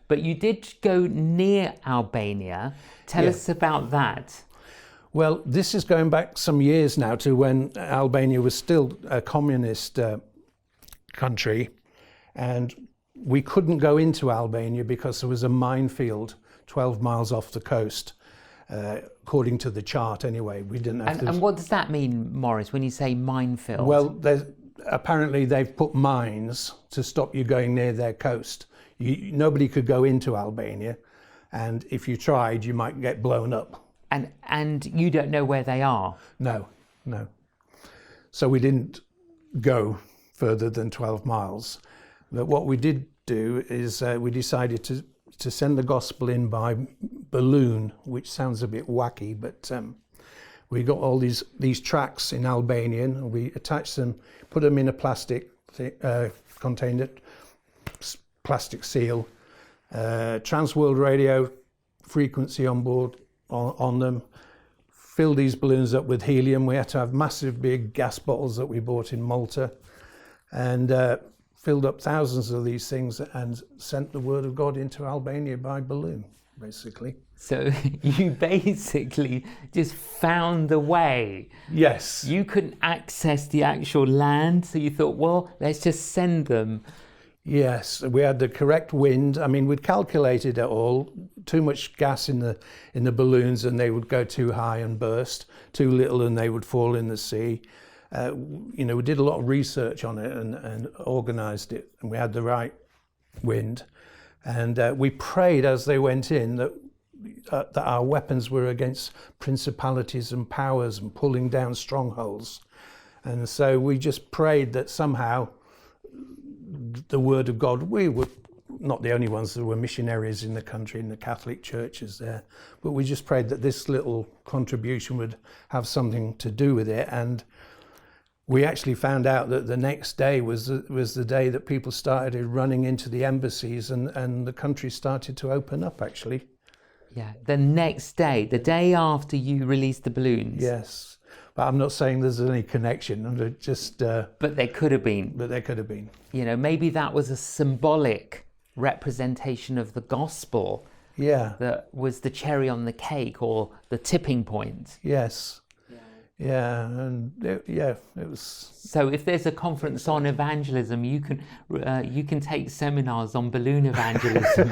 But you did go near Albania. Tell us about that. Well, this is going back some years now to when Albania was still a communist country, and we couldn't go into Albania because there was a minefield 12 miles off the coast, according to the chart anyway. We didn't have And what does that mean, Maurice, when you say minefield? Well, apparently they've put mines to stop you going near their coast. Nobody could go into Albania, and if you tried, you might get blown up. And you don't know where they are? No. So we didn't go further than 12 miles. But what we did do is we decided to send the gospel in by balloon, which sounds a bit wacky, but we got all these tracts in Albanian, and we attached them, put them in a plastic container, plastic seal, Trans-World Radio frequency on board on them, fill these balloons up with helium. We had to have massive big gas bottles that we bought in Malta, and filled up thousands of these things and sent the word of God into Albania by balloon, basically. So you basically just found the way. Yes. You couldn't access the actual land, so you thought, well, let's just send them. Yes, we had the correct wind. I mean, we'd calculated it all. Too much gas in the balloons and they would go too high and burst. Too little and they would fall in the sea. We did a lot of research on it and organised it, and we had the right wind. And we prayed as they went in that our weapons were against principalities and powers and pulling down strongholds. And so we just prayed that somehow the word of God, we were not the only ones. There were missionaries in the country, in the Catholic churches there, but we just prayed that this little contribution would have something to do with it. And we actually found out that the next day was the day that people started running into the embassies, and the country started to open up, actually. Yeah, the next day, the day after you released the balloons. Yes. But I'm not saying there's any connection. I'm just. But there could have been. But there could have been. Maybe that was a symbolic representation of the gospel. Yeah. That was the cherry on the cake, or the tipping point. Yes. Yeah, and it was. So if there's a conference on evangelism, you can take seminars on balloon evangelism.